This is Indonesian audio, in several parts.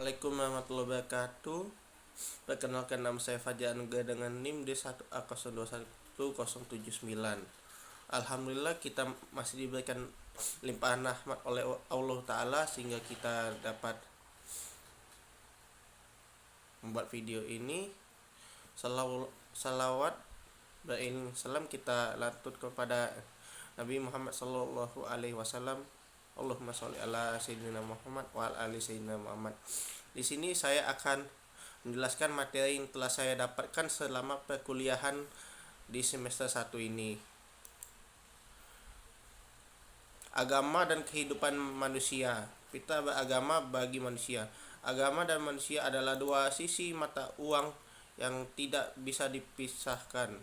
Assalamualaikum warahmatullahi wabarakatuh. Perkenalkan, nama saya Fajar Anugrah dengan NIM D1A021079. Alhamdulillah kita masih diberikan limpahan rahmat oleh Allah Ta'ala sehingga kita dapat membuat video ini. Salawat beriring salam kita lantut kepada Nabi Muhammad Sallallahu Alaihi Wasallam. Allahumma sholli ala sayyidina Muhammad wa ala ali sayyidina Muhammad. Di sini saya akan menjelaskan materi yang telah saya dapatkan selama perkuliahan di semester 1 ini. Agama dan kehidupan manusia. Kita beragama bagi manusia. Agama dan manusia adalah dua sisi mata uang yang tidak bisa dipisahkan.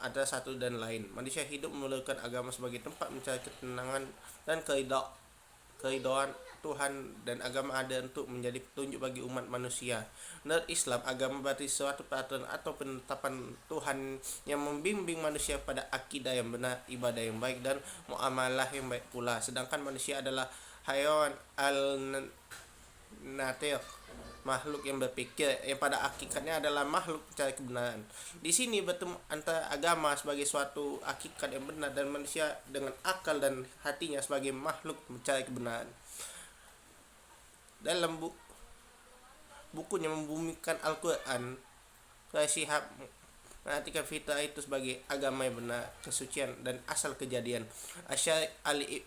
Ada satu dan lain. Manusia hidup memerlukan agama sebagai tempat mencari ketenangan dan keridhaan Tuhan, dan agama ada untuk menjadi petunjuk bagi umat manusia. Menurut Islam, agama berarti suatu peraturan atau penetapan Tuhan yang membimbing manusia pada akidah yang benar, ibadah yang baik, dan muamalah yang baik pula. Sedangkan manusia adalah hayawan al-natiq, makhluk yang berpikir, yang pada hakikatnya adalah makhluk mencari kebenaran. Di sini bertemu antara agama sebagai suatu hakikat yang benar dan manusia dengan akal dan hatinya sebagai makhluk mencari kebenaran. Dalam bukunya Membumikan Al-Quran, Rizik Syihab mengartikan fitrah itu sebagai agama yang benar, kesucian, dan asal kejadian. Asy-Syaikh Ali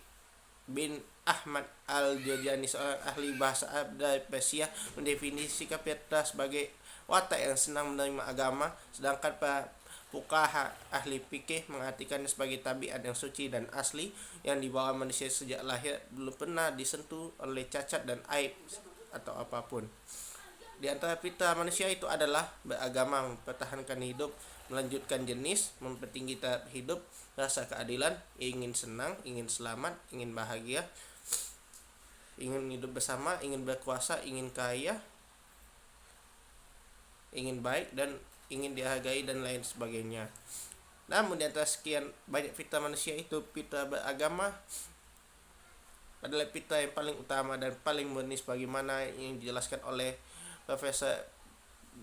bin Ahmad Al-Jurjani, seorang ahli bahasa Arab dari Persia, mendefinisikan fitrah sebagai watak yang senang menerima agama, sedangkan para fuqaha ahli fikih mengartikannya sebagai tabiat yang suci dan asli yang dibawa manusia sejak lahir, belum pernah disentuh oleh cacat dan aib atau apapun. Di antara fitrah manusia itu adalah beragama, mempertahankan hidup, melanjutkan jenis, mempertinggi taraf hidup, rasa keadilan, ingin senang, ingin selamat, ingin bahagia, ingin hidup bersama, ingin berkuasa, ingin kaya, ingin baik, dan ingin dihargai, dan lain sebagainya. Namun di antara sekian banyak fitrah manusia itu, fitrah beragama adalah fitrah yang paling utama dan paling murni, sebagaimana yang dijelaskan oleh Profesor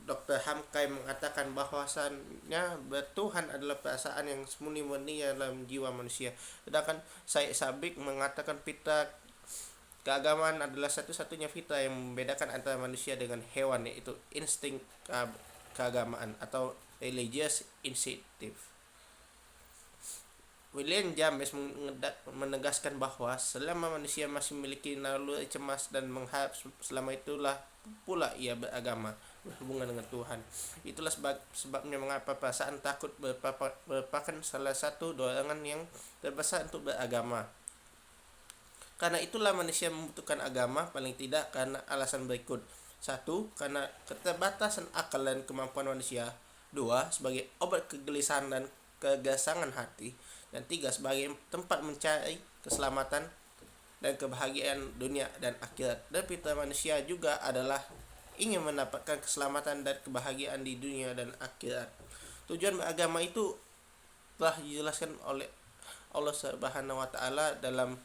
Dr. Hamkai, mengatakan bahwasannya bertuhan adalah perasaan yang murni dalam jiwa manusia. Sedangkan Syekh Sabik mengatakan fitrah keagamaan adalah satu-satunya fitrah yang membedakan antara manusia dengan hewan, yaitu insting keagamaan atau religious instinctive. William James menegaskan bahwa selama manusia masih memiliki naluri cemas dan mengharap, selama itulah pula ia beragama, berhubungan dengan Tuhan. Itulah sebabnya mengapa perasaan takut merupakan salah satu dorongan yang terbesar untuk beragama. Karena itulah manusia membutuhkan agama, paling tidak karena alasan berikut. 1. Karena keterbatasan akal dan kemampuan manusia. 2. Sebagai obat kegelisahan dan kegersangan hati. Dan 3. Sebagai tempat mencari keselamatan dan kebahagiaan dunia dan akhirat. Dan fitrah manusia juga adalah ingin mendapatkan keselamatan dan kebahagiaan di dunia dan akhirat. Tujuan beragama itu telah dijelaskan oleh Allah Subhanahu wa Ta'ala dalam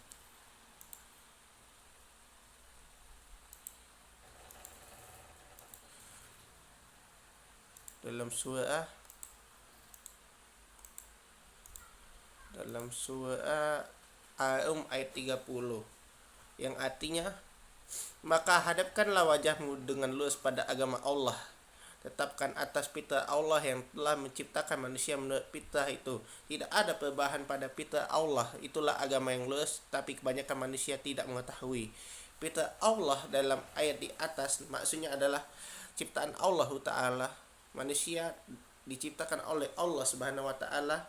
surah Al-Rum ayat 30, yang artinya, maka hadapkanlah wajahmu dengan lurus pada agama Allah, tetapkan atas fitrah Allah yang telah menciptakan manusia menurut fitrah itu. Tidak ada perubahan pada fitrah Allah, itulah agama yang lurus, tapi kebanyakan manusia tidak mengetahui. Fitrah Allah dalam ayat di atas maksudnya adalah ciptaan Allah Ta'ala. Manusia diciptakan oleh Allah Subhanahu wa Ta'ala.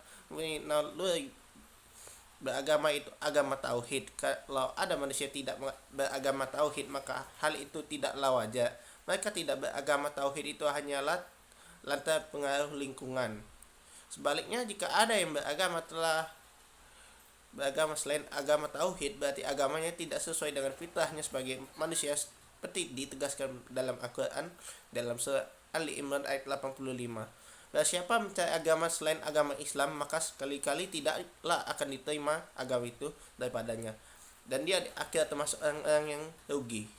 Beragama itu agama tauhid. Kalau ada manusia tidak beragama tauhid, maka hal itu tidaklah wajar. Mereka tidak beragama tauhid itu hanyalah lantaran pengaruh lingkungan. Sebaliknya, jika ada yang beragama selain agama tauhid, berarti agamanya tidak sesuai dengan fitrahnya sebagai manusia, seperti ditegaskan dalam Al-Quran dalam surah Ali Imran ayat 85. Dan siapa mencari agama selain agama Islam, maka sekali-kali tidaklah akan diterima agama itu daripadanya, dan dia di akhirat termasuk orang-orang yang rugi.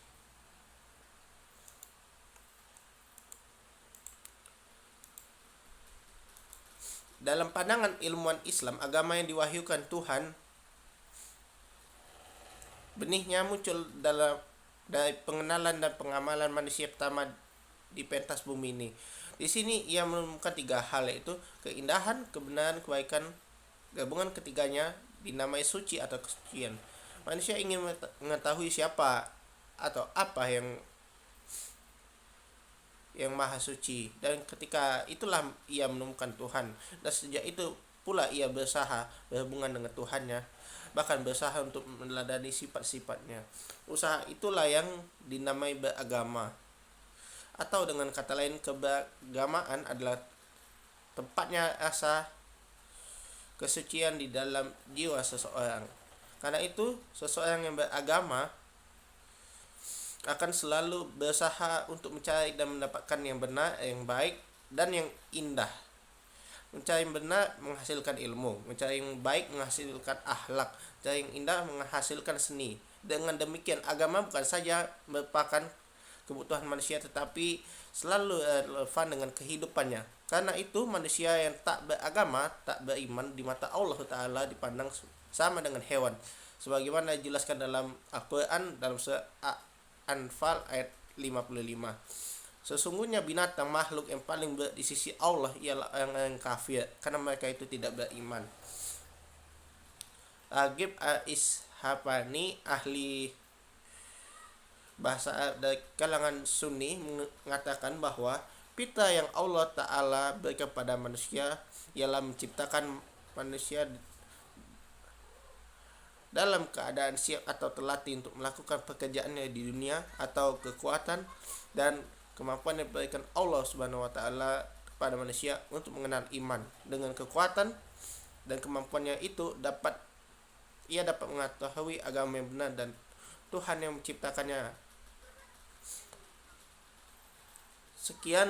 dalam pandangan ilmuwan Islam, agama yang diwahyukan Tuhan, benihnya muncul dari pengenalan dan pengamalan manusia pertama di pentas bumi ini. Di sini ia menemukan 3 hal, yaitu keindahan, kebenaran, kebaikan. Gabungan ketiganya dinamai suci atau kesucian. Manusia ingin mengetahui siapa atau apa yang maha suci, dan ketika itulah ia menemukan Tuhan, dan sejak itu pula ia berusaha berhubungan dengan Tuhannya, bahkan berusaha untuk meneladani sifat-sifatnya. Usaha itulah yang dinamai beragama, atau dengan kata lain, keberagamaan adalah tempatnya asa kesucian di dalam jiwa seseorang. Karena itu, seseorang yang beragama akan selalu berusaha untuk mencari dan mendapatkan yang benar, yang baik, dan yang indah. Mencari yang benar menghasilkan ilmu, mencari yang baik menghasilkan akhlak, mencari yang indah menghasilkan seni. Dengan demikian, agama bukan saja merupakan kebutuhan manusia, tetapi selalu relevan dengan kehidupannya. Karena itu, manusia yang tak beragama, tak beriman, di mata Allah Ta'ala dipandang sama dengan hewan, sebagaimana dijelaskan dalam Al-Quran dalam surah Anfal ayat 55. Sesungguhnya binatang makhluk yang paling berat di sisi Allah ialah orang yang kafir, karena mereka itu tidak beriman. Agib Ishafani, ahli bahasa dari kalangan Sunni, mengatakan bahwa fitrah yang Allah Ta'ala berikan kepada manusia ialah menciptakan manusia dalam keadaan siap atau terlatih untuk melakukan pekerjaannya di dunia, atau kekuatan dan kemampuan yang diberikan Allah Subhanahu wa Ta'ala kepada manusia untuk mengenal iman. Dengan kekuatan dan kemampuannya itu ia dapat mengetahui agama yang benar dan Tuhan yang menciptakannya. Sekian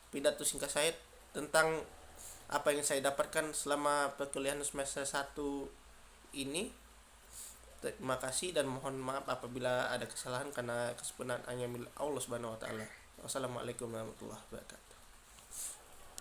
pidato singkat saya tentang apa yang saya dapatkan selama perkuliahan semester 1 ini. Terima kasih dan mohon maaf apabila ada kesalahan, karena kesempurnaan hanya milik Allah Subhanahu wa Ta'ala. Wassalamualaikum warahmatullahi wabarakatuh.